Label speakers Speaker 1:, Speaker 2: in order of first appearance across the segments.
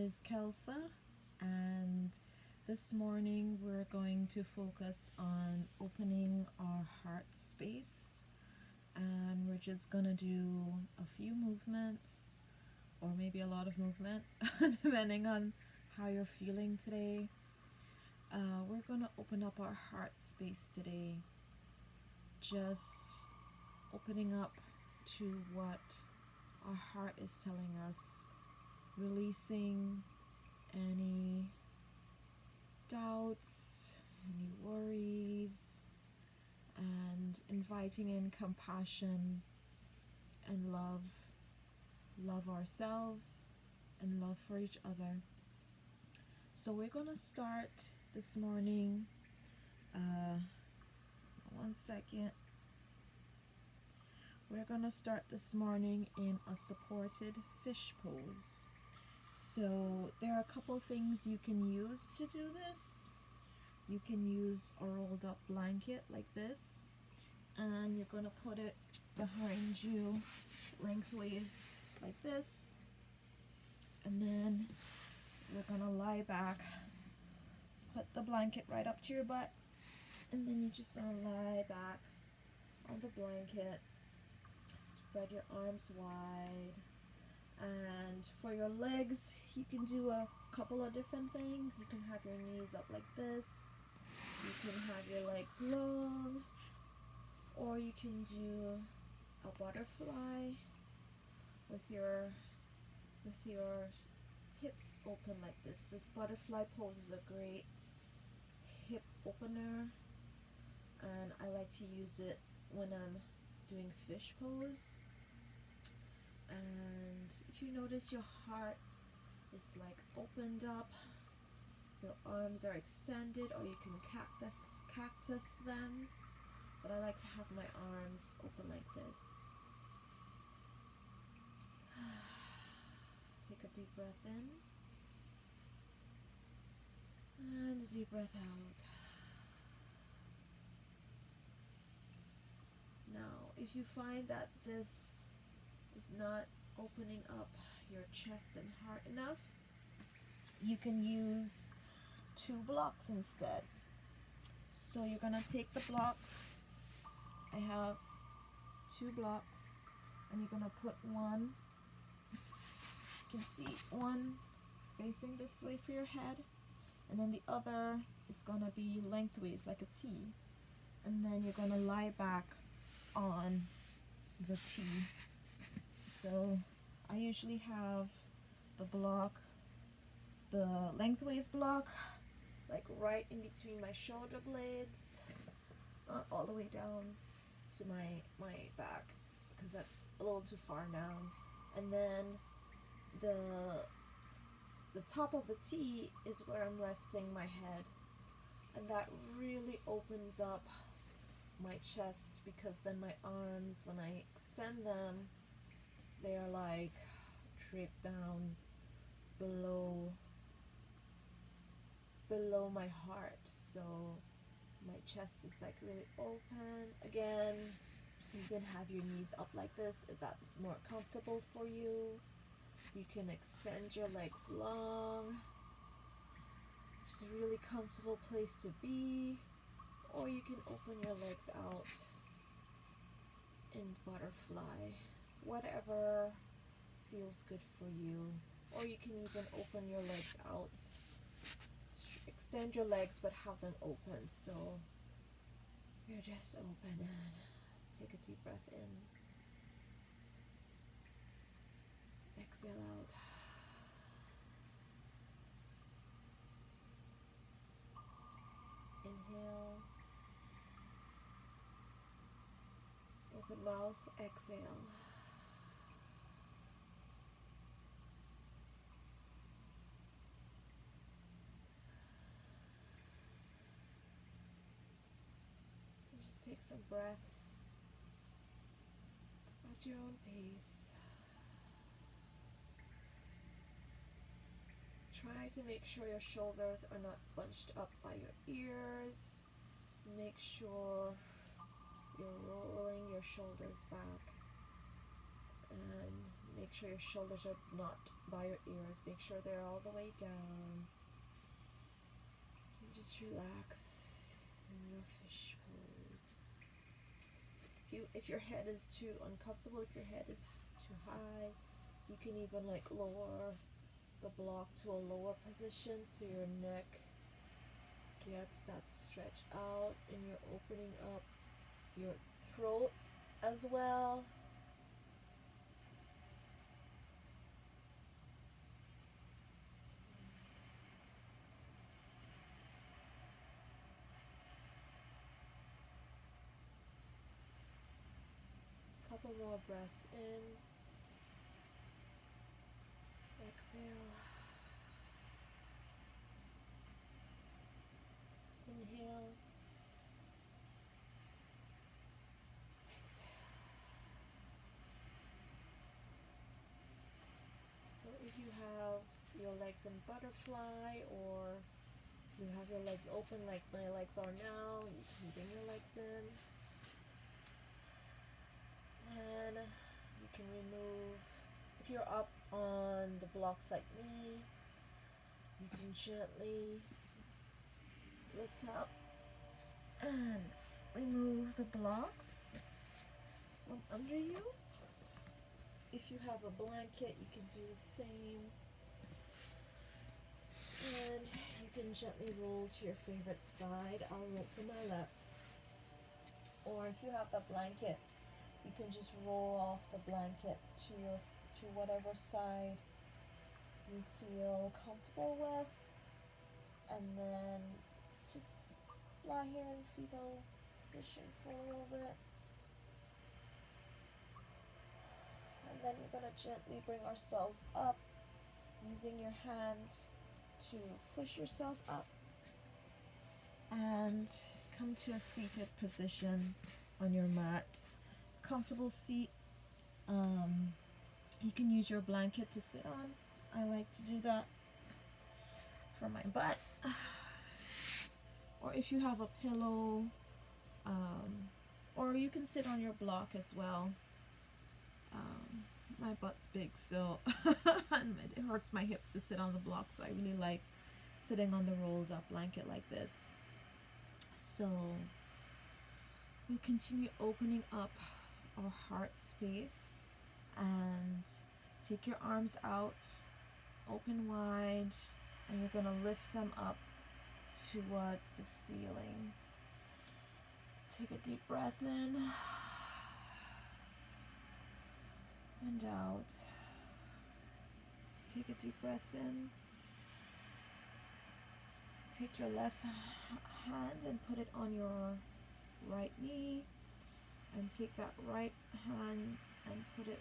Speaker 1: is Kelsa, and this morning we're going to focus on opening our heart space. And we're just gonna do a few movements, or maybe a lot of movement, depending on how you're feeling today. We're gonna open up our heart space today, just opening up to what our heart is telling us, releasing any doubts, any worries, and inviting in compassion and love. Love ourselves and love for each other. So we're going to start this morning. One second. We're going to start this morning in a supported fish pose. So there are a couple things you can use to do this. You can use a rolled up blanket like this, and you're going to put it behind you lengthways like this, and then you're going to lie back, put the blanket right up to your butt, and then you're just going to lie back on the blanket, spread your arms wide. And for your legs, you can do a couple of different things. You can have your knees up like this, you can have your legs long, or you can do a butterfly with your hips open like this. This butterfly pose is a great hip opener, and I like to use it when I'm doing fish pose. And if you notice, your heart is like opened up, your arms are extended, or you can cactus them, but I like to have my arms open like this. Take a deep breath in and a deep breath out. Now, if you find that this is not opening up your chest and heart enough, you can use 2 blocks instead. So you're going to take the blocks. I have 2 blocks, and you're going to put one, you can see one facing this way for your head, and then the other is going to be lengthways like a T, and then you're going to lie back on the T. So I usually have the block, the lengthways block, like right in between my shoulder blades, not all the way down to my back, because that's a little too far down. And then the top of the T is where I'm resting my head, and that really opens up my chest, because then my arms, when I extend them, they are like draped down below my heart, so my chest is like really open. Again, you can have your knees up like this if that's more comfortable for you. You can extend your legs long, which is a really comfortable place to be, or you can open your legs out in butterfly, whatever feels good for you. Or you can even open your legs out, extend your legs but have them open, so you're just open. And take a deep breath in, exhale out. Inhale, open mouth, exhale. Just take some breaths at your own pace. Try to make sure your shoulders are not bunched up by your ears. Make sure you're rolling your shoulders back and Make sure your shoulders are not by your ears. Make sure they're all the way down. And just relax in your fish pose. If your head is too uncomfortable, if your head is too high, you can even like lower the block to a lower position so your neck gets that stretch out and you're opening up your throat as well. Couple more breaths in. Exhale. Inhale. Exhale. So if you have your legs in butterfly, or you have your legs open like my legs are now, you can bring your legs in. And you can remove, if you're up on the blocks like me, you can gently lift up and remove the blocks from under you. If you have a blanket, you can do the same. And you can gently roll to your favorite side. I'll roll to my left. Or if you have a blanket, you can just roll off the blanket to whatever side you feel comfortable with, and then just lie here in fetal position for a little bit, and then we're going to gently bring ourselves up using your hand to push yourself up and come to a seated position on your mat. Comfortable seat. You can use your blanket to sit on. I like to do that for my butt. Or if you have a pillow, or you can sit on your block as well. My butt's big, so and it hurts my hips to sit on the block, so I really like sitting on the rolled up blanket like this. So we'll continue opening up our heart space, and take your arms out, open wide, and you're going to lift them up towards the ceiling. Take a deep breath in and out. Take a deep breath in. Take your left hand and put it on your right knee, and take that right hand and put it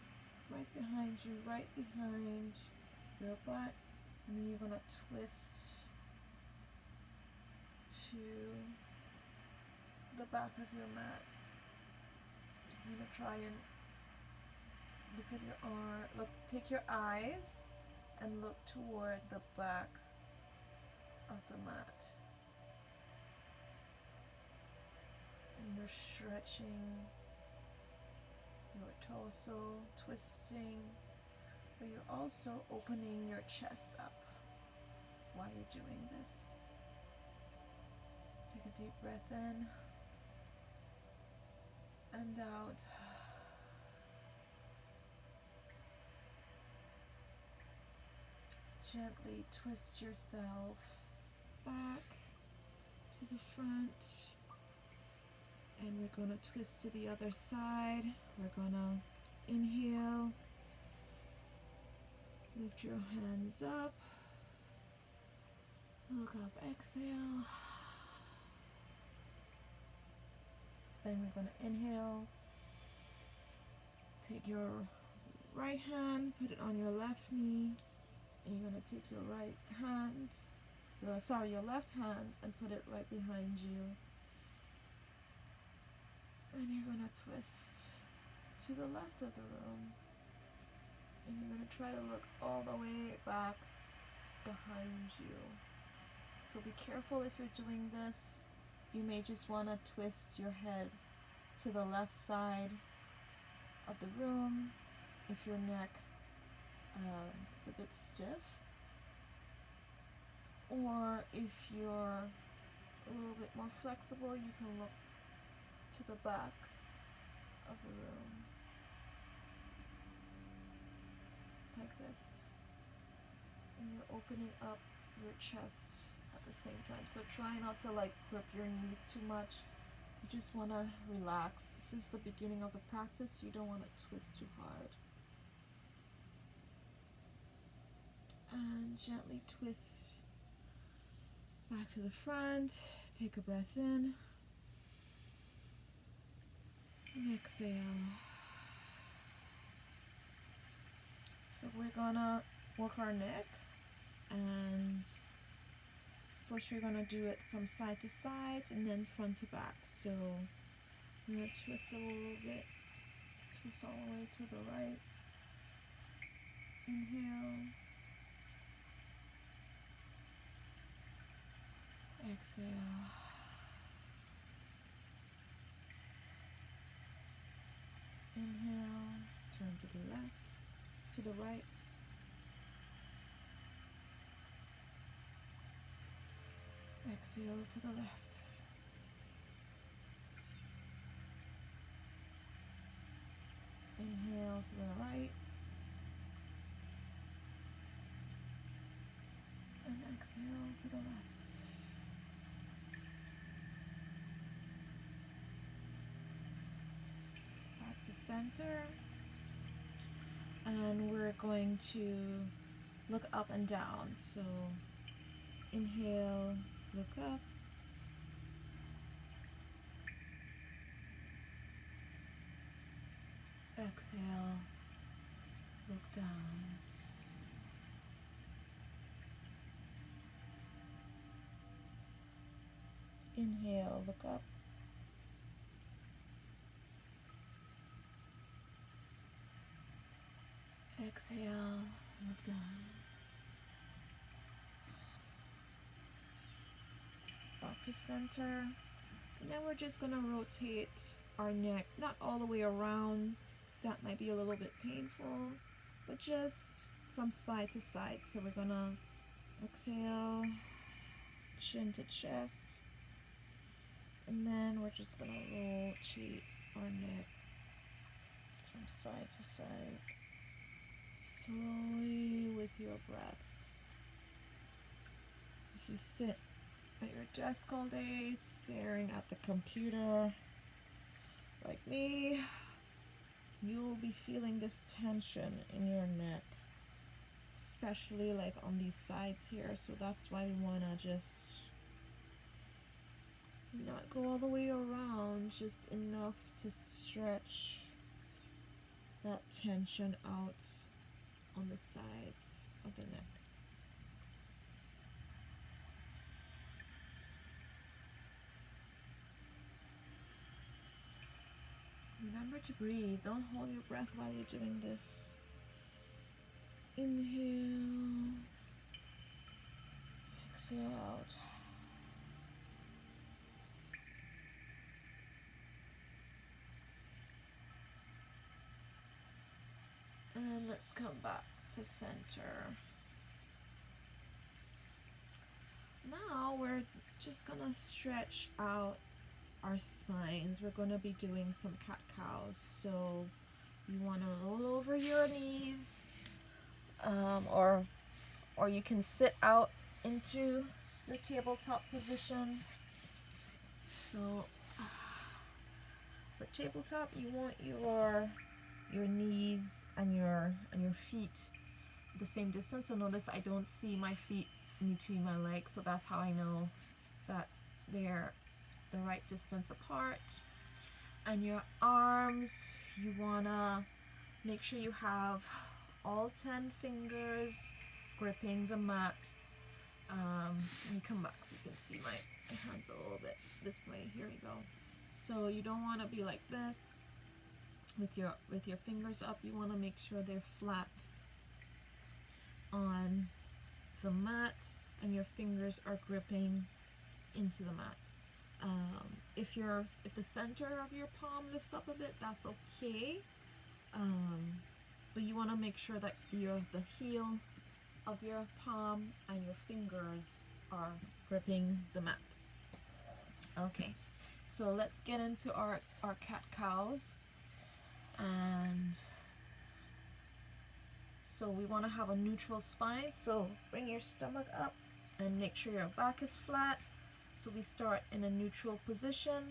Speaker 1: right behind you, right behind your butt, and then you're going to twist to the back of your mat. You're going to try and look at your arm, take your eyes and look toward the back of the mat. And you're stretching your torso, twisting, but you're also opening your chest up while you're doing this. Take a deep breath in and out. Gently twist yourself back to the front, and we're going to twist to the other side. We're going to inhale, lift your hands up, look up, exhale. Then we're going to inhale, take your right hand, put it on your left knee, and you're going to take your your left hand and put it right behind you. And you're going to twist to the left of the room. And you're going to try to look all the way back behind you. So be careful if you're doing this. You may just want to twist your head to the left side of the room if your neck it's a bit stiff. Or if you're a little bit more flexible, you can look to the back of the room like this, and you're opening up your chest at the same time. So try not to like grip your knees too much. You just want to relax. This is the beginning of the practice. You don't want to twist too hard. And gently twist back to the front. Take a breath in and exhale. So we're gonna work our neck, and first we're gonna do it from side to side and then front to back. So I'm gonna twist a little bit, twist all the way to the right. Inhale. Exhale. Inhale. Turn to the left, to the right. Exhale to the left. Inhale to the right. And exhale to the left. Back to center. And we're going to look up and down. So inhale, look up. Exhale, look down. Inhale, look up. Exhale, look down. Back to center. And then we're just going to rotate our neck, not all the way around, because that might be a little bit painful, but just from side to side. So we're going to exhale, chin to chest, and then we're just going to rotate our neck from side to side, slowly with your breath. If you sit at your desk all day staring at the computer like me, you'll be feeling this tension in your neck, especially like on these sides here. So that's why we want to just not go all the way around, just enough to stretch that tension out on the sides of the neck. Remember to breathe. Don't hold your breath while you're doing this. Inhale. Exhale out. And let's come back to center. Now we're just gonna stretch out our spines. We're going to be doing some cat-cows. So you want to roll over your knees, or you can sit out into the tabletop position. So for tabletop, you want your knees and your feet the same distance. So notice I don't see my feet in between my legs, so that's how I know that they're the right distance apart. And your arms, you wanna make sure you have all 10 fingers gripping the mat. Let me come back so you can see my hands a little bit this way. Here we go. So you don't want to be like this with your fingers up. You want to make sure they're flat on the mat and your fingers are gripping into the mat. If the center of your palm lifts up a bit, that's okay. But you want want to make sure that the heel of your palm and your fingers are gripping the mat. Okay, so let's get into our cat-cows. And so we want to have a neutral spine, so bring your stomach up and make sure your back is flat. So we start in a neutral position,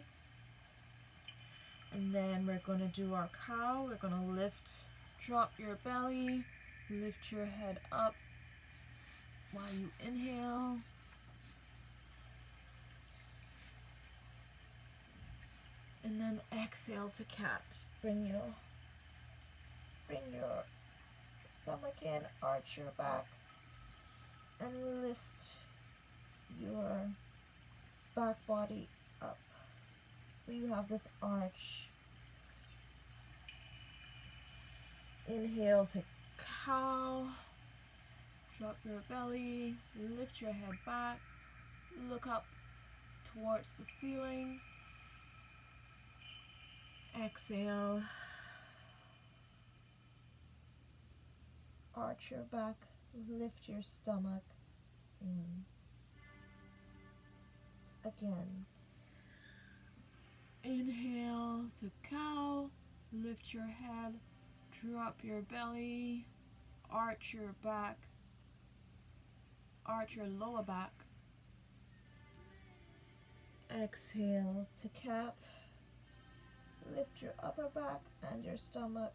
Speaker 1: and then we're going to do our cow. We're going to drop your belly, lift your head up while you inhale. And then exhale to cat. Bring your stomach in, arch your back, and lift your back body up. So you have this arch. Inhale to cow. Drop your belly, lift your head back, look up towards the ceiling. Exhale. Arch your back, lift your stomach in. Again. Inhale to cow, lift your head, drop your belly, arch your back, arch your lower back. Exhale to cat. Lift your upper back and your stomach.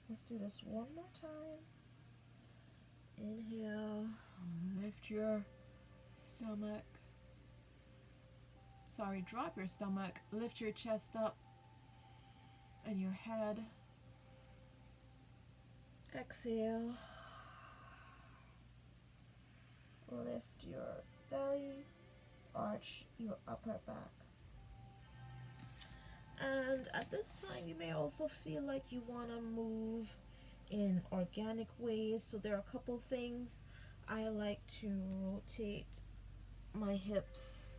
Speaker 1: Let's do this one more time. Inhale, lift your stomach. Drop your stomach, lift your chest up and your head. Exhale. Lift your belly, arch your upper back. And at this time, you may also feel like you want to move in organic ways. So there are a couple things. I like to rotate my hips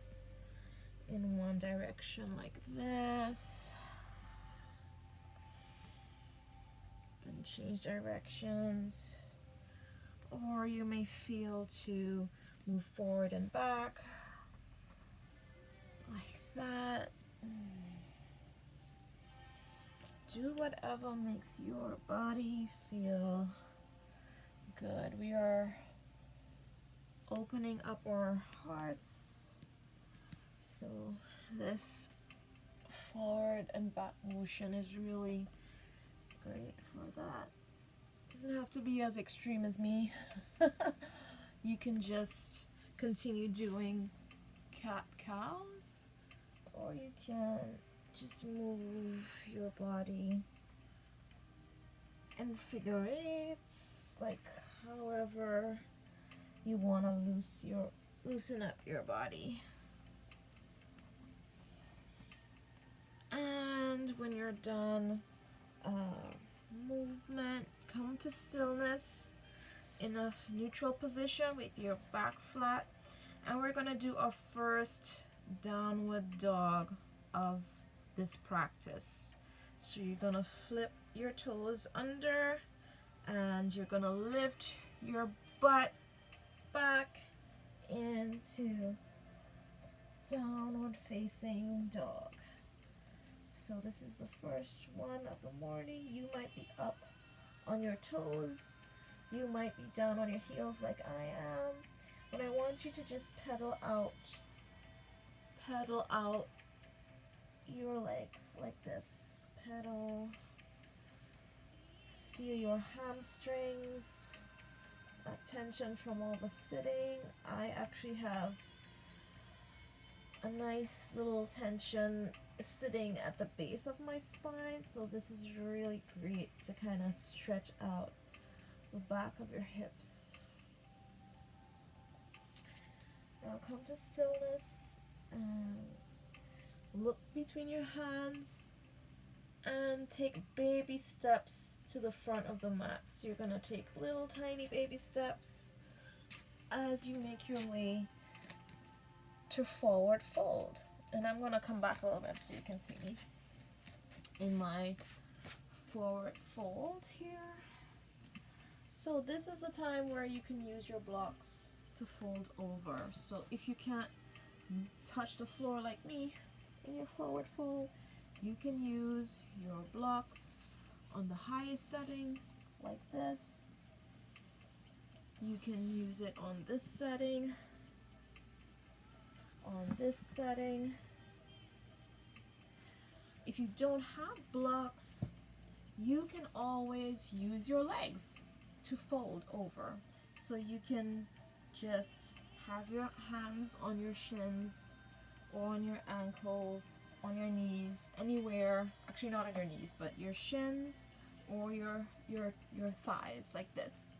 Speaker 1: in one direction like this. And change directions. Or you may feel to move forward and back like that. Do whatever makes your body feel good. We are opening up our hearts. So this forward and back motion is really great for that. Doesn't have to be as extreme as me. You can just continue doing cat-cows, or you can just move your body in figure eights, like however you want to loosen up your body. And when you're done movement, come to stillness in a neutral position with your back flat, and we're going to do our first downward dog of this practice. So you're going to flip your toes under, and you're going to lift your butt back into downward facing dog. So this is the first one of the morning. You might be up on your toes. You might be down on your heels like I am. But I want you to just pedal out your legs like this. Pedal. Feel your hamstrings. That tension from all the sitting. I actually have a nice little tension sitting at the base of my spine, so this is really great to kind of stretch out the back of your hips. Now come to stillness and look between your hands and take baby steps to the front of the mat. So you're going to take little tiny baby steps as you make your way to forward fold. And I'm going to come back a little bit so you can see me. in my forward fold here. So this is a time where you can use your blocks to fold over. So if you can't touch the floor like me in your forward fold, you can use your blocks on the highest setting like this. You can use it on this setting, on this setting. If you don't have blocks, you can always use your legs to fold over. So you can just have your hands on your shins or on your ankles, on your knees, anywhere, actually not on your knees, but your shins or your thighs like this,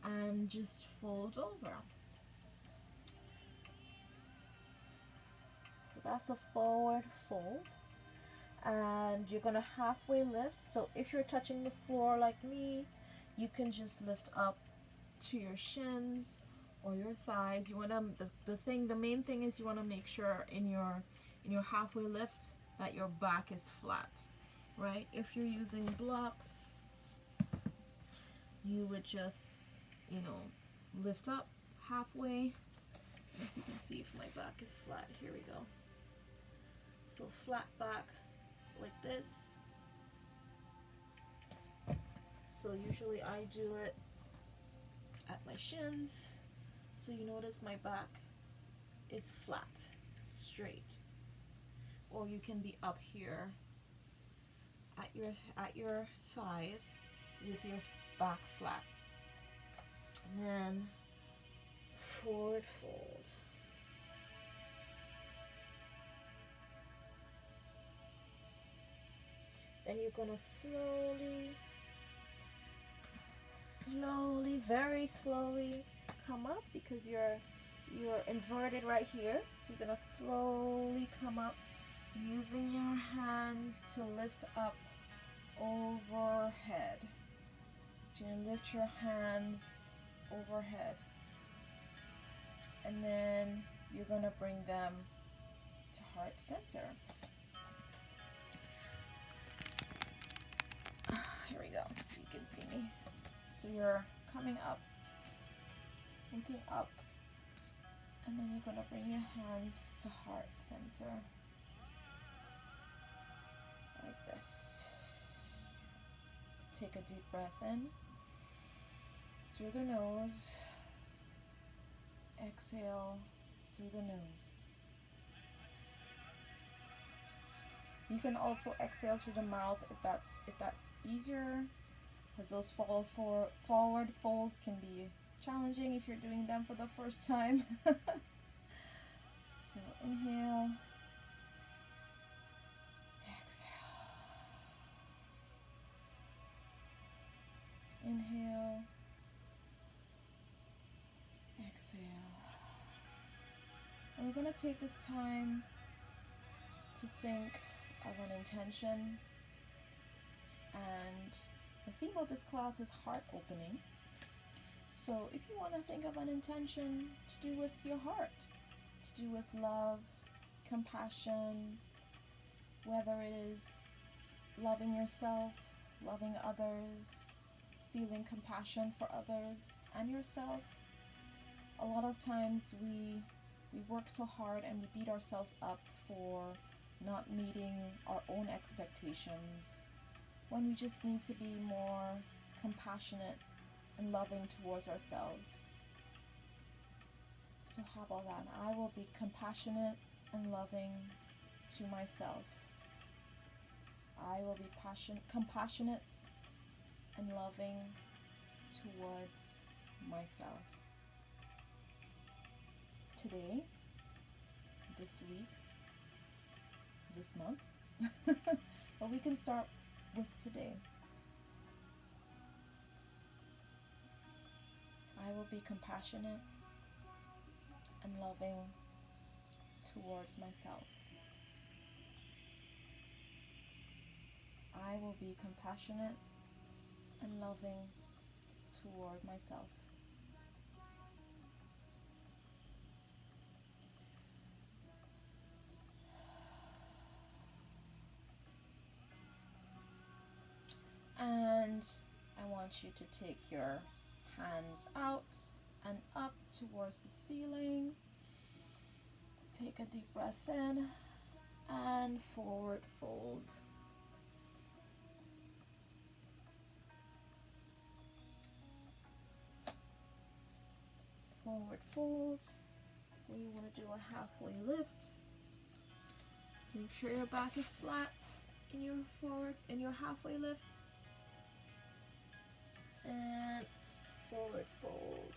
Speaker 1: and just fold over. So that's a forward fold. And you're gonna halfway lift. So if you're touching the floor like me, you can just lift up to your shins or your thighs. You wanna the main thing is you wanna make sure in your halfway lift that your back is flat, right? If you're using blocks, you would just, lift up halfway. If you can see if my back is flat, here we go. So flat back like this. So usually I do it at my shins. So you notice my back is flat, straight. Or you can be up here at your thighs with your back flat. And then forward fold. Then you're gonna slowly, very slowly come up because you're inverted right here. So you're gonna slowly come up using your hands to lift up overhead. So you're gonna lift your hands overhead. And then you're gonna bring them to heart center. Here we go, so you can see me. So you're coming up, looking up, and then you're gonna bring your hands to heart center, like this. Take a deep breath in, through the nose, exhale through the nose. You can also exhale through the mouth if that's easier, because those forward folds can be challenging if you're doing them for the first time. So inhale, exhale, inhale, exhale. And we're going to take this time to think of an intention, and the theme of this class is heart opening. So if you want to think of an intention to do with your heart, to do with love, compassion, whether it is loving yourself, loving others, feeling compassion for others and yourself. A lot of times we work so hard and we beat ourselves up for not meeting our own expectations, when we just need to be more compassionate and loving towards ourselves. So how about that? I will be compassionate and loving to myself. I will be compassionate and loving towards myself. Today, this week, this month, but we can start with today. I will be compassionate and loving towards myself. I will be compassionate and loving toward myself. And I want you to take your hands out and up towards the ceiling. Take a deep breath in and forward fold. Forward fold. We want to do a halfway lift. Make sure your back is flat in your halfway lift. And forward fold.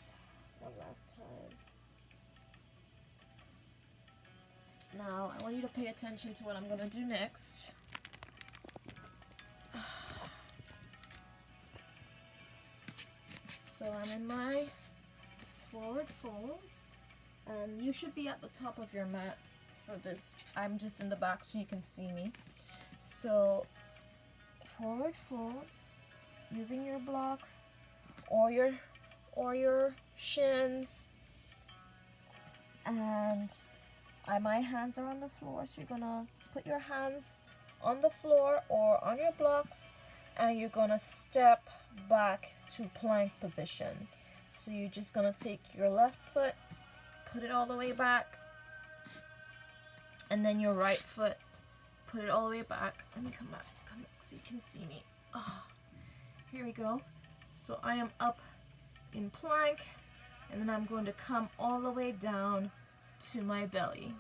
Speaker 1: One last time. Now, I want you to pay attention to what I'm going to do next. So I'm in my forward fold, and you should be at the top of your mat for this. I'm just in the back so you can see me. So forward fold, using your blocks or your shins, and my hands are on the floor, so you're gonna put your hands on the floor or on your blocks, and you're gonna step back to plank position. So you're just gonna take your left foot, put it all the way back, and then your right foot, put it all the way back. Let me come back so you can see me. Here we go. So I am up in plank, and then I'm going to come all the way down to my belly.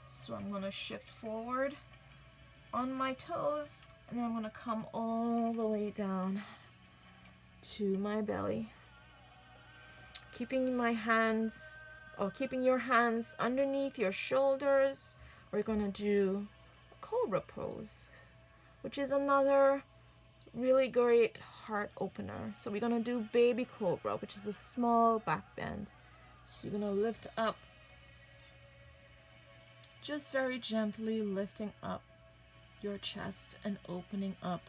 Speaker 1: So I'm going to shift forward on my toes, and then I'm going to come all the way down to my belly. Keeping your hands underneath your shoulders. We're going to do Cobra pose, which is another really great heart opener. So we're going to do baby cobra, which is a small back bend. So you're going to lift up, just very gently lifting up your chest and opening up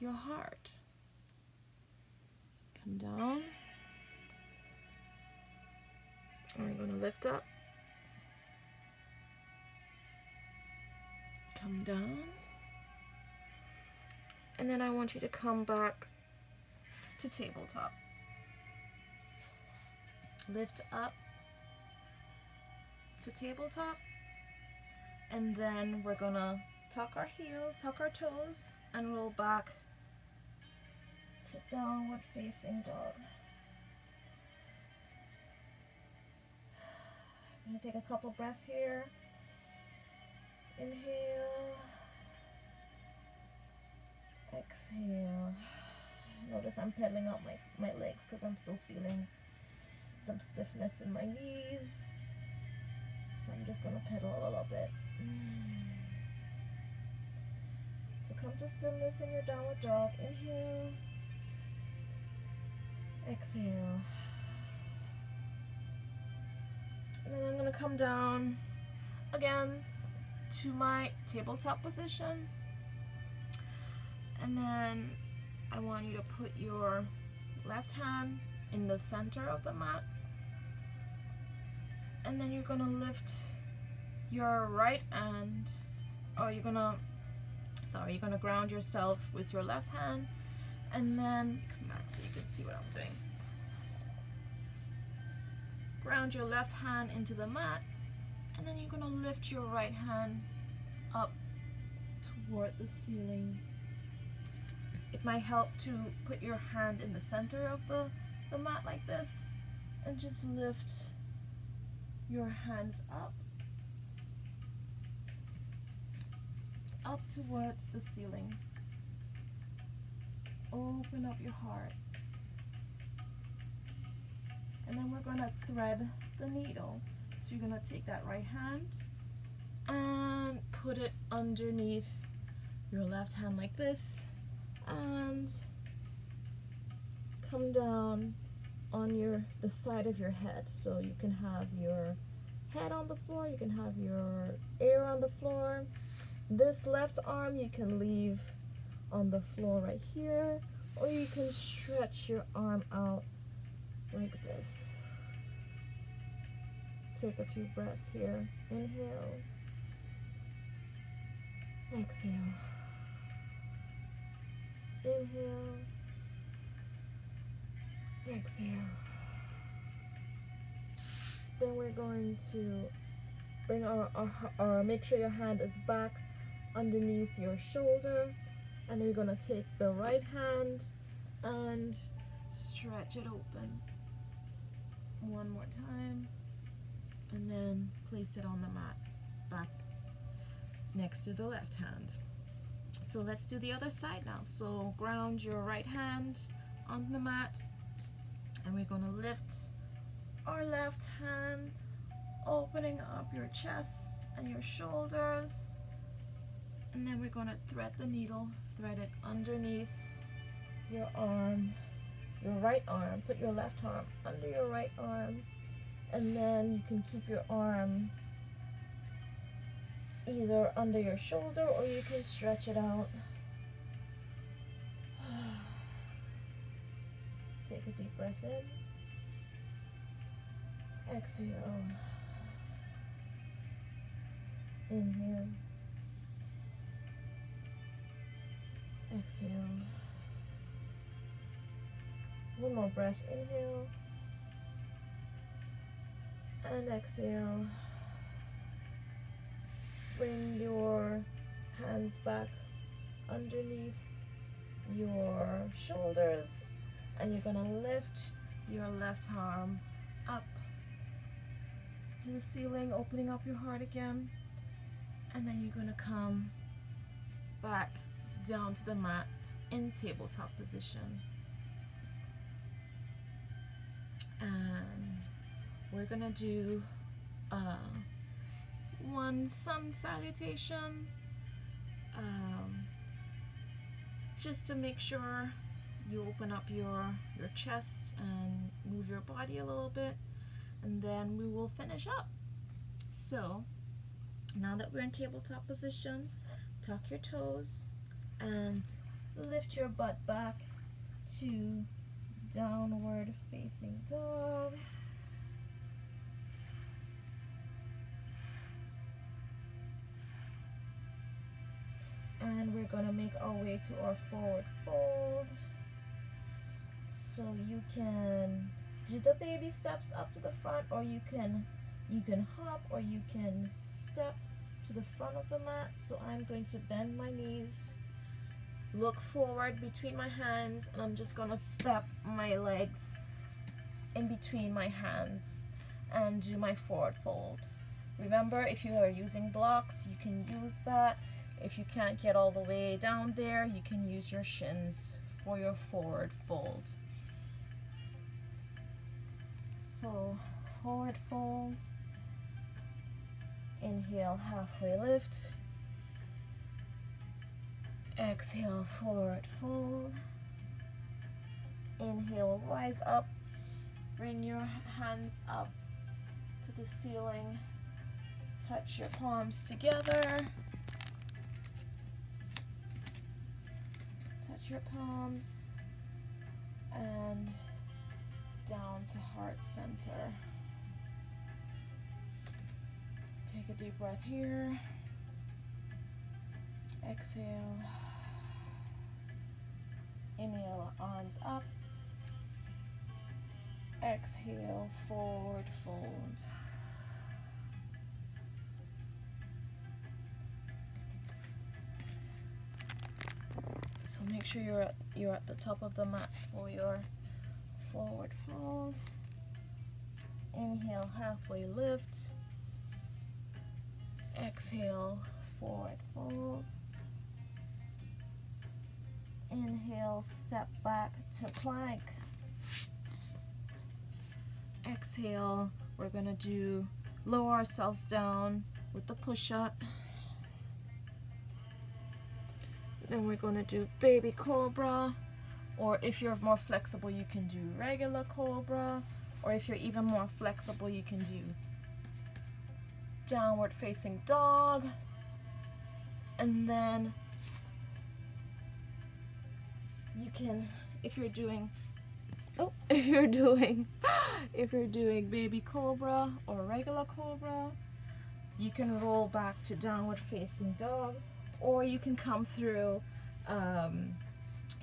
Speaker 1: your heart. Come down. And we're going to lift up. Come down. And then I want you to come back to tabletop. Lift up to tabletop. And then we're gonna tuck our toes, and roll back to downward facing dog. I'm gonna take a couple breaths here. Inhale. Exhale. Notice I'm pedaling out my legs because I'm still feeling some stiffness in my knees. So I'm just gonna pedal a little bit. So come to stillness in your downward dog. Inhale. Exhale. And then I'm gonna come down again to my tabletop position. And then I want you to put your left hand in the center of the mat. And then you're going to lift your right hand, or you're going to ground yourself with your left hand. And then come back so you can see what I'm doing. Ground your left hand into the mat. And then you're going to lift your right hand up toward the ceiling. It might help to put your hand in the center of the mat like this, and just lift your hands up towards the ceiling. Open up your heart. And then we're going to thread the needle. So you're going to take that right hand and put it underneath your left hand like this, and come down on the side of your head. So you can have your head on the floor, you can have your ear on the floor. This left arm you can leave on the floor right here, or you can stretch your arm out like this. Take a few breaths here. Inhale. Exhale. Inhale. Exhale. Then we're going to bring our make sure your hand is back underneath your shoulder, and then we're going to take the right hand and stretch it open one more time, and then place it on the mat back next to the left hand. So let's do the other side now. So ground your right hand on the mat, and we're going to lift our left hand, opening up your chest and your shoulders, and then we're going to thread the needle, thread it underneath your arm, your right arm. Put your left arm under your right arm, and then you can keep your arm either under your shoulder or you can stretch it out. Take a deep breath in. Exhale. Inhale. Exhale. One more breath. Inhale. And exhale. Bring your hands back underneath your shoulders, and you're going to lift your left arm up to the ceiling, opening up your heart again, and then you're going to come back down to the mat in tabletop position. And we're going to do one sun salutation, just to make sure you open up your chest and move your body a little bit, and then we will finish up. So now that we're in tabletop position, tuck your toes and lift your butt back to downward facing dog. And we're going to make our way to our forward fold. So you can do the baby steps up to the front, or you can hop, or you can step to the front of the mat. So I'm going to bend my knees, look forward between my hands, and I'm just going to step my legs in between my hands and do my forward fold. Remember, if you are using blocks, you can use that. If you can't get all the way down there, you can use your shins for your forward fold. So forward fold, inhale, halfway lift, exhale, forward fold, inhale, rise up, bring your hands up to the ceiling, touch your palms together. Your palms and down to heart center. Take a deep breath here. Exhale. Inhale, arms up. Exhale, forward fold. So make sure you're at the top of the mat for your forward fold. Inhale, halfway lift. Exhale, forward fold. Inhale, step back to plank. Exhale, we're going to lower ourselves down with the push-up. Then we're going to do baby cobra, or if you're more flexible, you can do regular cobra, or if you're even more flexible, you can do downward facing dog. And then you can, if you're doing baby cobra or regular cobra, you can roll back to downward facing dog. Or you can come through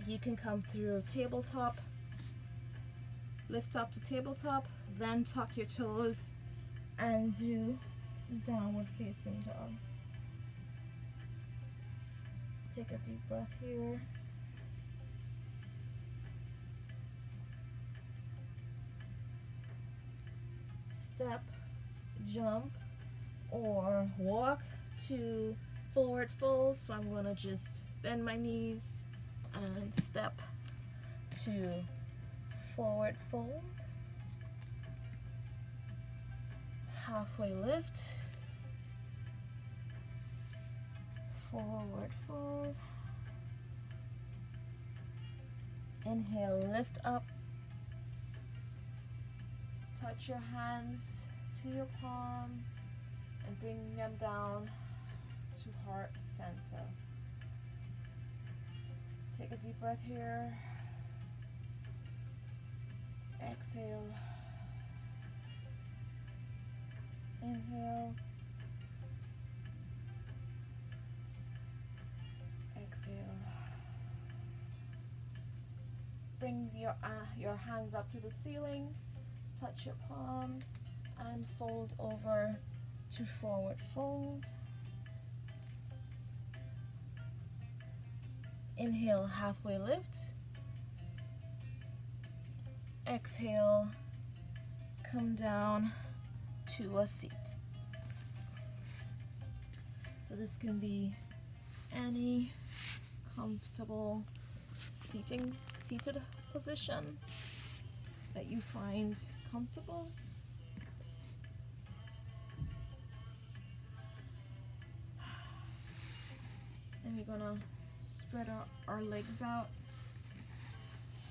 Speaker 1: You can come through tabletop, lift up to tabletop, then tuck your toes and do downward facing dog. Take a deep breath here. Step, jump, or walk to forward fold. So I'm going to just bend my knees and step to forward fold. Halfway lift, forward fold. Inhale, lift up. Touch your hands to your palms and bring them down to heart center. Take a deep breath here. Exhale. Inhale. Exhale. Bring your hands up to the ceiling. Touch your palms and fold over to forward fold. Inhale, halfway lift. Exhale, come down to a seat. So this can be any comfortable seated position that you find comfortable. And we're gonna spread our legs out,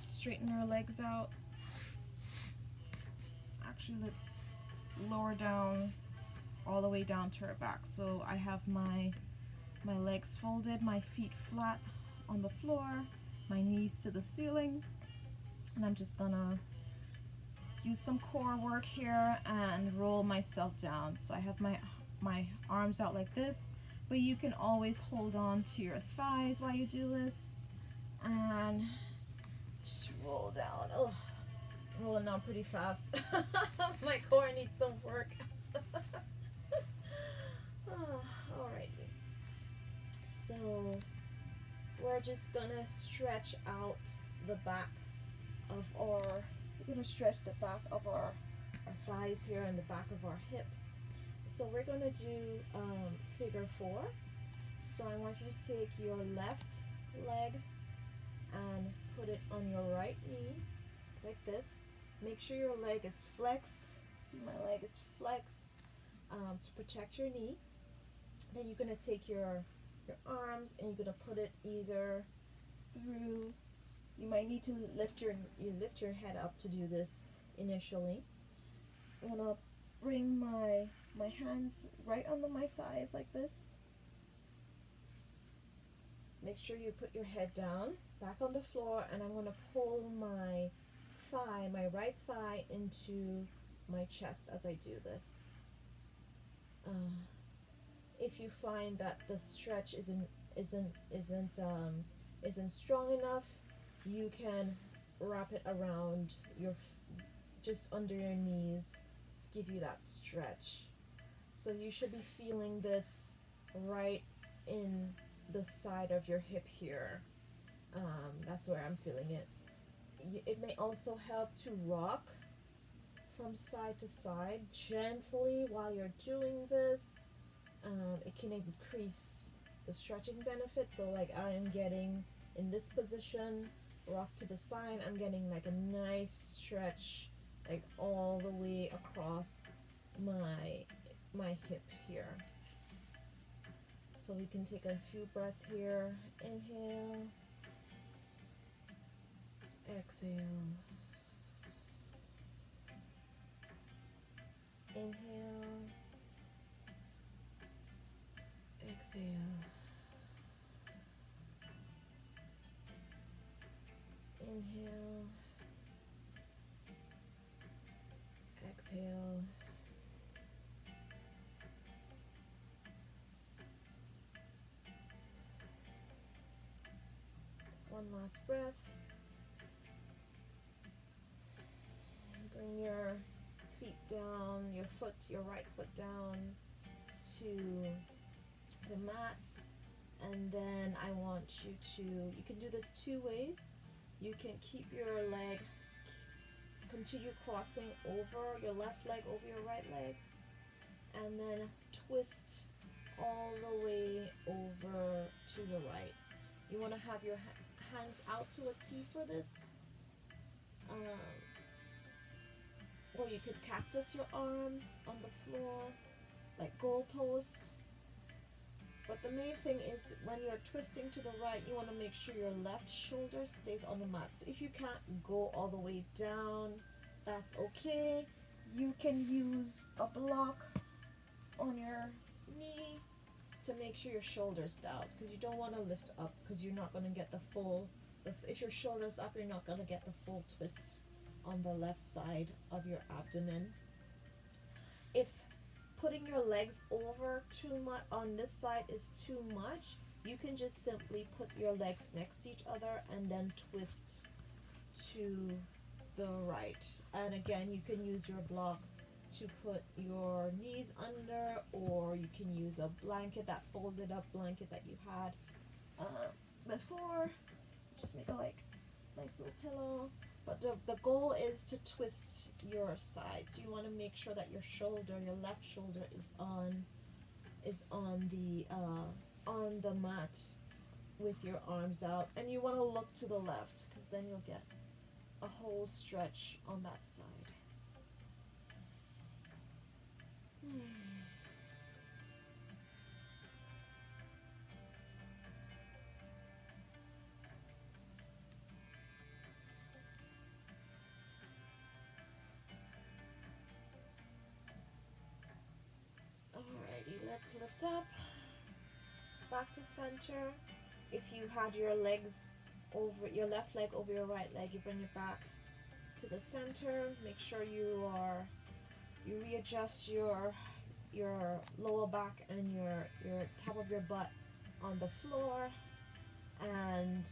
Speaker 1: straighten our legs out. Actually, let's lower down all the way down to our back. So I have my legs folded, my feet flat on the floor, my knees to the ceiling, and I'm just gonna use some core work here and roll myself down. So I have my arms out like this, but you can always hold on to your thighs while you do this and just roll down. Oh, I'm rolling down pretty fast. My core needs some work. Alrighty. So we're just gonna stretch out the back of our thighs here and the back of our hips. So we're gonna do figure 4. So I want you to take your left leg and put it on your right knee like this. Make sure your leg is flexed. See, my leg is flexed to protect your knee. Then you're gonna take your arms and you're gonna put it either through. You might need to lift your head up to do this initially. I'm gonna bring my hands right under my thighs like this. Make sure you put your head down, back on the floor, and I'm gonna pull my right thigh into my chest as I do this. If you find that the stretch isn't strong enough, you can wrap it around just under your knees to give you that stretch. So you should be feeling this right in the side of your hip here. That's where I'm feeling it. It may also help to rock from side to side gently while you're doing this. It can increase the stretching benefit. So like I am getting in this position, rock to the side, I'm getting like a nice stretch like all the way across my hip here. So we can take a few breaths here. Inhale, exhale, inhale, exhale, inhale, exhale, One last breath. Bring your feet down, your right foot down to the mat. And then I want you can do this two ways. You can keep your leg, continue crossing over your left leg over your right leg, and then twist all the way over to the right. You want to have your hands out to a T for this. Or you could cactus your arms on the floor, like goalposts. But the main thing is when you're twisting to the right, you want to make sure your left shoulder stays on the mat. So if you can't go all the way down, that's okay. You can use a block on your knee to make sure your shoulder's down, because you don't want to lift up, because you're not going to get the full, if your shoulder's up, you're not going to get the full twist on the left side of your abdomen. If putting your legs over too much on this side is too much, you can just simply put your legs next to each other and then twist to the right. And again, you can use your block to put your knees under, or you can use a blanket, that folded up blanket that you had before. Just make a nice little pillow. But the goal is to twist your side. So you want to make sure that your shoulder, your left shoulder, is on the mat with your arms out, and you want to look to the left, because then you'll get a whole stretch on that side. Alrighty, let's lift up, back to center. If you had your legs over, your left leg over your right leg, you bring it back to the center. Make sure you readjust your lower back and your top of your butt on the floor. And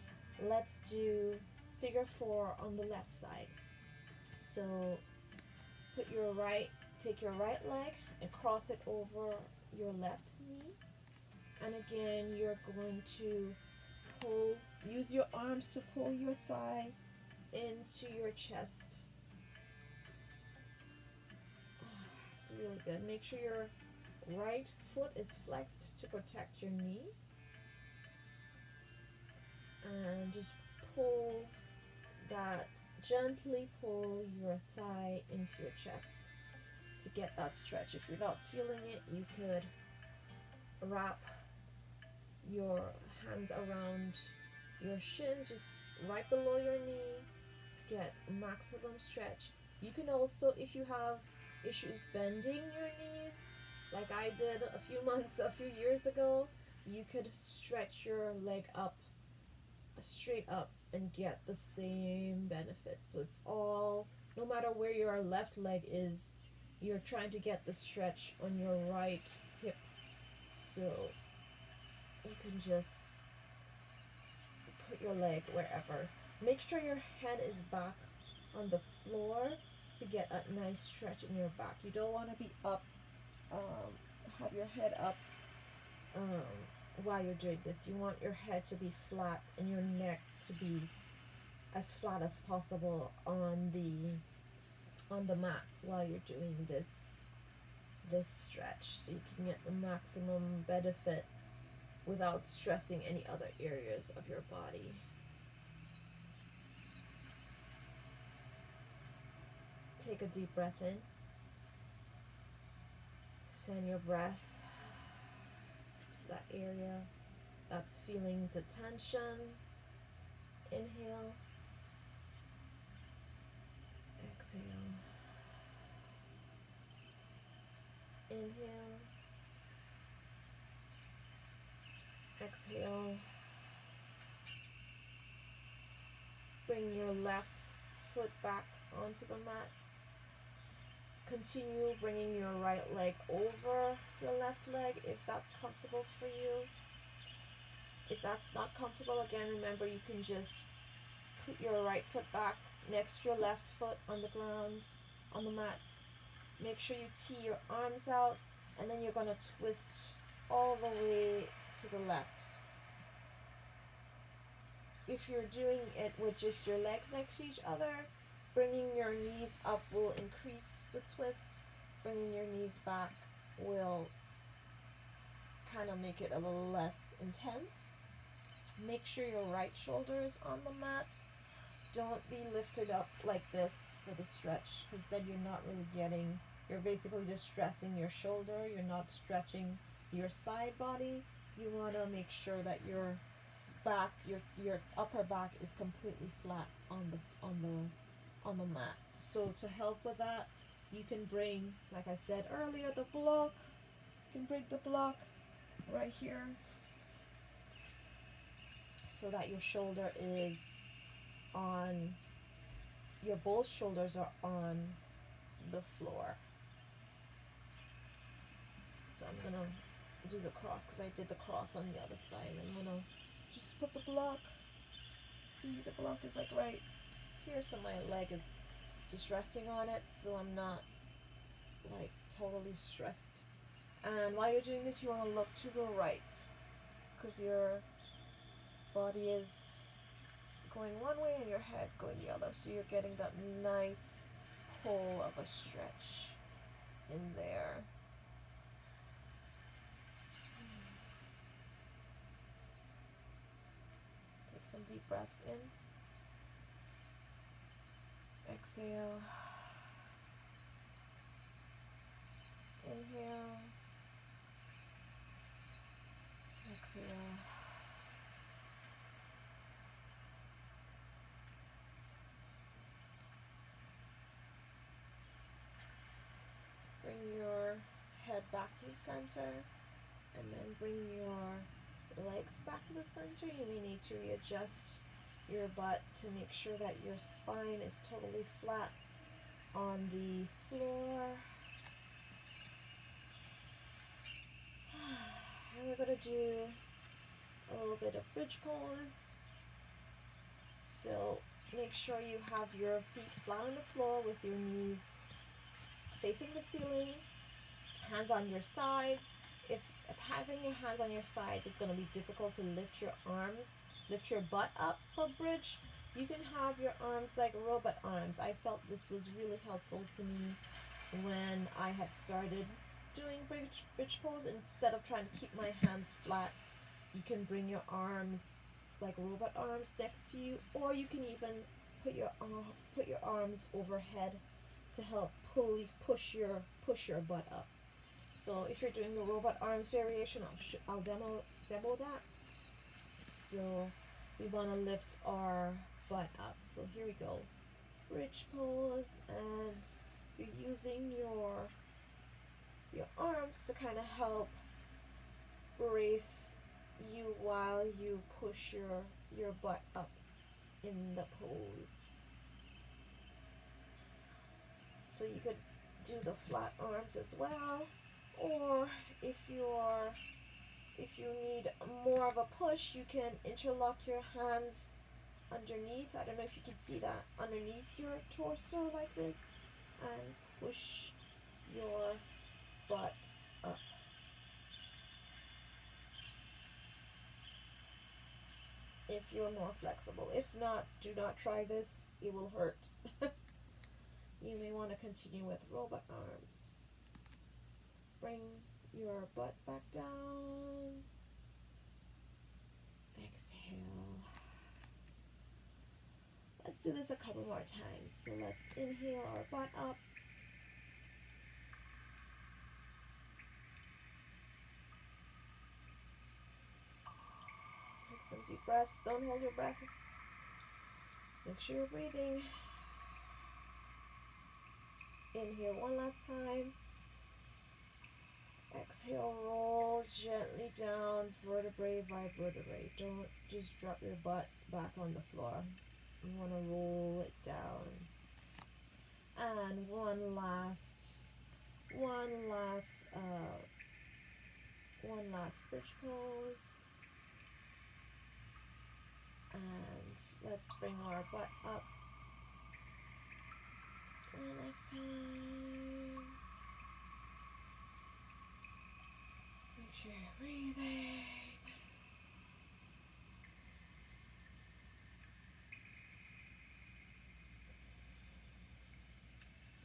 Speaker 1: let's do figure 4 on the left side. So take your right leg and cross it over your left knee. And again, you're going to use your arms to pull your thigh into your chest. It's really good. Make sure your right foot is flexed to protect your knee. And just gently pull your thigh into your chest to get that stretch. If you're not feeling it, you could wrap your hands around your shins, just right below your knee, to get maximum stretch. You can also, if you have issues bending your knees, like I did a few years ago, you could stretch your leg up, straight up, and get the same benefits. So it's all, no matter where your left leg is, you're trying to get the stretch on your right hip. So you can just put your leg wherever. Make sure your head is back on the floor to get a nice stretch in your back. You don't want to be up, have your head up while you're doing this. You want your head to be flat and your neck to be as flat as possible on the mat while you're doing this stretch, so you can get the maximum benefit without stressing any other areas of your body. Take a deep breath in. Send your breath to that area that's feeling the tension. Inhale. Exhale. Inhale. Exhale. Bring your left foot back onto the mat. Continue bringing your right leg over your left leg if that's comfortable for you. If that's not comfortable, again, remember you can just put your right foot back next to your left foot on the ground, on the mat. Make sure you tee your arms out, and then you're going to twist all the way to the left. If you're doing it with just your legs next to each other, bringing your knees up will increase the twist. Bringing your knees back will kind of make it a little less intense. Make sure your right shoulder is on the mat. Don't be lifted up like this for the stretch, because then you're not really getting, you're basically just stressing your shoulder. You're not stretching your side body. You want to make sure that your back, your upper back is completely flat on the mat. So to help with that, you can bring, like I said earlier, the block. You can bring the block right here so that your shoulder is on, your both shoulders are on the floor. So I'm gonna do the cross because I did the cross on the other side. I'm gonna just put the block. See, the block is like right here, so my leg is just resting on it, so I'm not like totally stressed. And while you're doing this, you want to look to the right, because your body is going one way and your head going the other, so you're getting that nice pull of a stretch in there. Take some deep breaths in. Exhale. Inhale. Exhale. Bring your head back to the center, and then bring your legs back to the center. You may need to readjust your butt to make sure that your spine is totally flat on the floor. And we're going to do a little bit of bridge pose. So make sure you have your feet flat on the floor with your knees facing the ceiling, hands on your sides. If having your hands on your sides is going to be difficult to lift your arms, lift your butt up for bridge, you can have your arms like robot arms. I felt this was really helpful to me when I had started doing bridge pose. Instead of trying to keep my hands flat, you can bring your arms like robot arms next to you, or you can even put your arms overhead to help push your butt up. So if you're doing the robot arms variation, I'll demo that. So we want to lift our butt up. So here we go. Bridge pose, and you're using your arms to kind of help brace you while you push your butt up in the pose. So you could do the flat arms as well, or if you need more of a push, you can interlock your hands underneath. I don't know if you can see that, underneath your torso like this, and push your butt up. If you're more flexible. If not, do not try this. It will hurt. You may want to continue with robot arms. Bring your butt back down. Exhale. Let's do this a couple more times. So let's inhale our butt up. Take some deep breaths. Don't hold your breath. Make sure you're breathing. Inhale one last time. Exhale, roll gently down, vertebrae by vertebrae. Don't just drop your butt back on the floor. You want to roll it down. And one last bridge pose. And let's bring our butt up. One last time. Make sure you're breathing.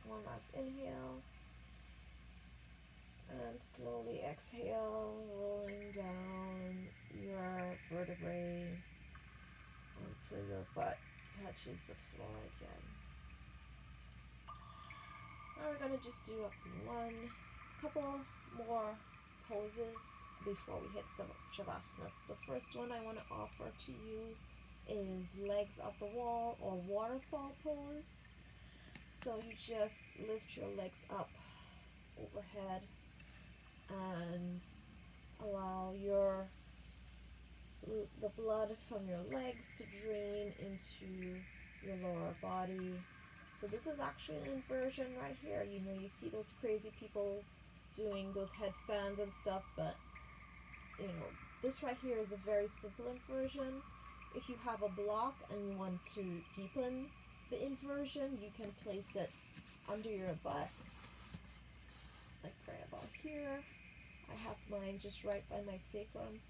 Speaker 1: One last inhale. And slowly exhale, rolling down your vertebrae until your butt touches the floor again. Now we're going to just do a couple more poses before we hit some Shavasana. So the first one I want to offer to you is legs up the wall or waterfall pose. So you just lift your legs up overhead and allow the blood from your legs to drain into your lower body. So this is actually an inversion right here. You know, you see those crazy people doing those headstands and stuff, but you know, this right here is a very simple inversion. If you have a block and you want to deepen the inversion, you can place it under your butt, like right about here. I have mine just right by my sacrum,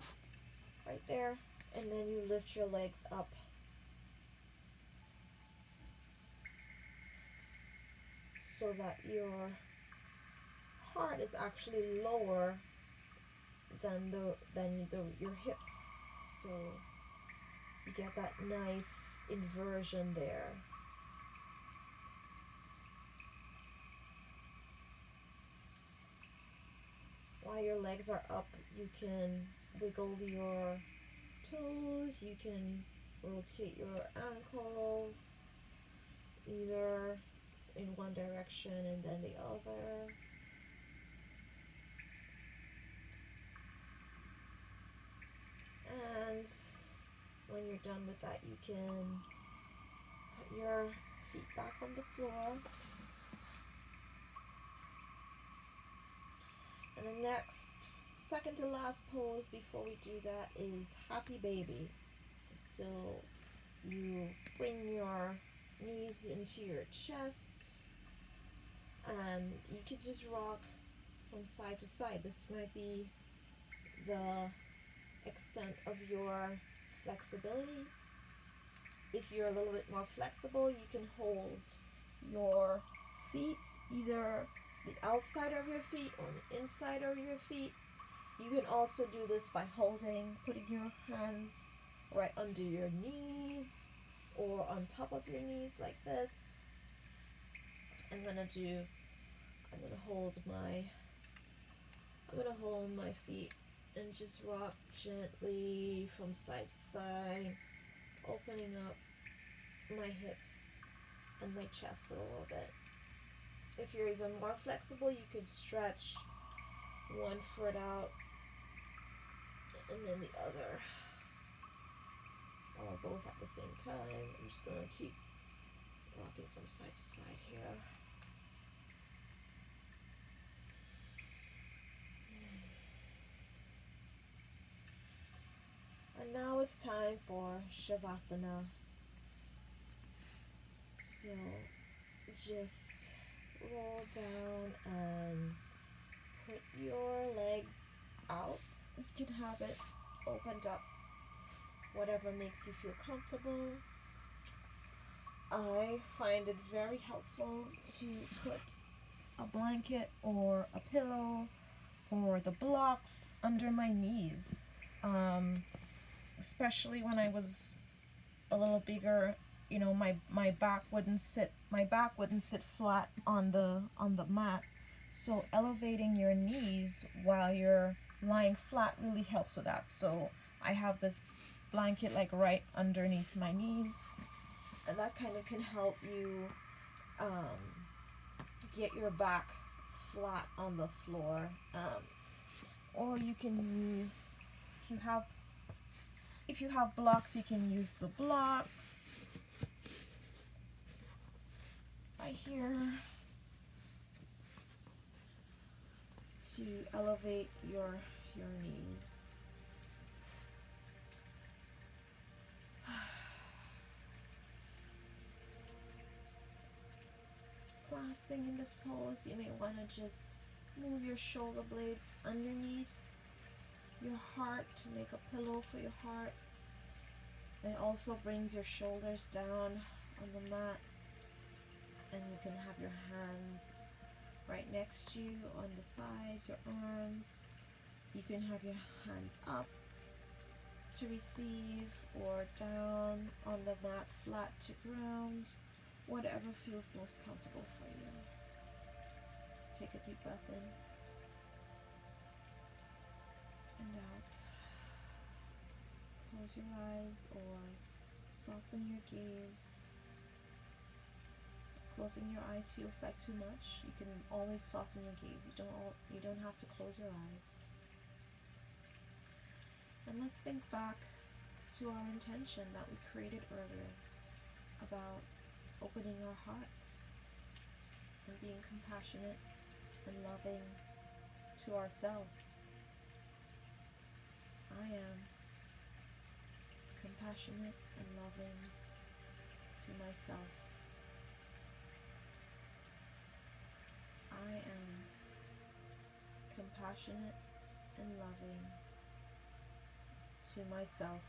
Speaker 1: right there, and then you lift your legs up. So that your heart is actually lower than your hips. So you get that nice inversion there. While your legs are up, you can wiggle your toes, you can rotate your ankles, either in one direction and then the other. And when you're done with that, you can put your feet back on the floor. And the next, second to last pose before we do that is Happy Baby. So you bring your knees into your chest and you can just rock from side to side. This might be the extent of your flexibility. If you're a little bit more flexible, you can hold your feet, either the outside of your feet or the inside of your feet. You can also do this by putting your hands right under your knees or on top of your knees like this. I'm gonna hold my feet and just rock gently from side to side, opening up my hips and my chest a little bit. If you're even more flexible, you can stretch one foot out and then the other, or both at the same time. I'm just going to keep rocking from side to side here. And now it's time for Shavasana. So just roll down and put your legs out. You can have it opened up, whatever makes you feel comfortable. I find it very helpful to put a blanket or a pillow or the blocks under my knees, especially when I was a little bigger. You know, my back wouldn't sit flat on the mat. So elevating your knees while you're lying flat really helps with that. So I have this blanket like right underneath my knees, and that kind of can help you get your back flat on the floor. Or you can use, if you have blocks, you can use the blocks right here to elevate your knees. last thing in this pose, you may want to just move your shoulder blades underneath your heart to make a pillow for your heart. It also brings your shoulders down on the mat, and you can have your hands right next to you on the sides, your arms. You can have your hands up to receive, or down on the mat flat to ground, whatever feels most comfortable for you. Take a deep breath in and out. Close your eyes or soften your gaze. If closing your eyes feels like too much, you can always soften your gaze. You don't have to close your eyes. And let's think back to our intention that we created earlier about opening our hearts and being compassionate and loving to ourselves. I am compassionate and loving to myself. I am compassionate and loving to myself.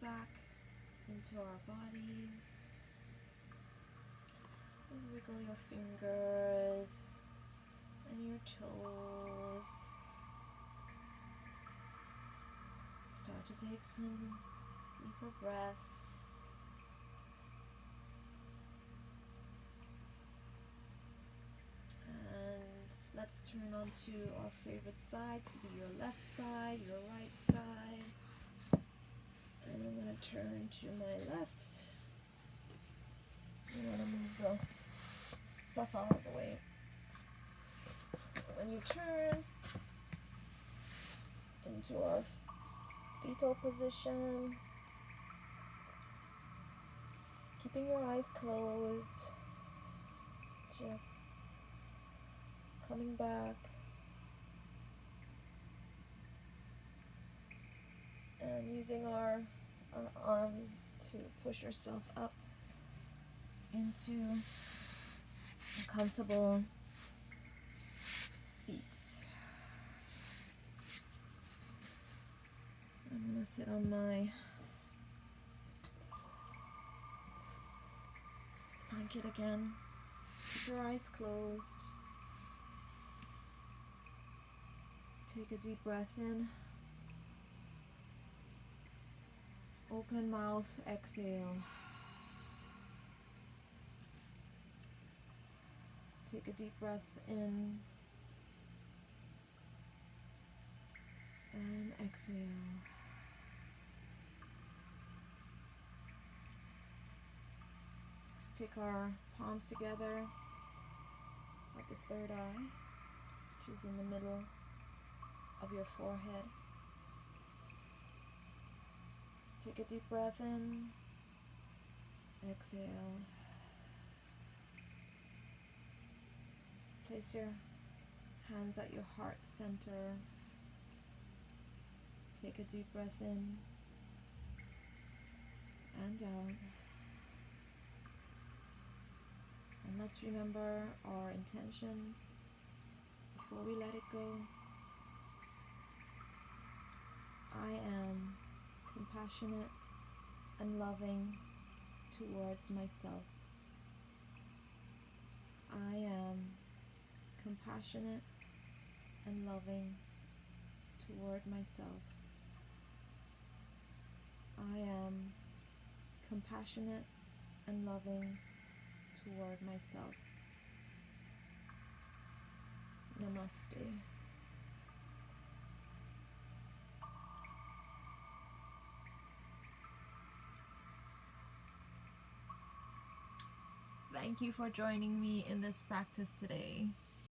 Speaker 1: back into our bodies. And wiggle your fingers and your toes. Start to take some deeper breaths. And let's turn on to our favorite side. Could be your left side, your right side. And I'm going to turn to my left. You want to move the stuff out of the way. When you turn into our fetal position, keeping your eyes closed, just coming back and using our arm to push yourself up into a comfortable seat. I'm going to sit on my blanket again. Keep your eyes closed. Take a deep breath in. Open mouth, exhale. Take a deep breath in and exhale. Let's take our palms together like a third eye, which is in the middle of your forehead. Take a deep breath in, exhale. Place your hands at your heart center. Take a deep breath in and out. And let's remember our intention before we let it go. I am compassionate and loving towards myself. I am compassionate and loving toward myself. I am compassionate and loving toward myself. Namaste. Thank you for joining me in this practice today.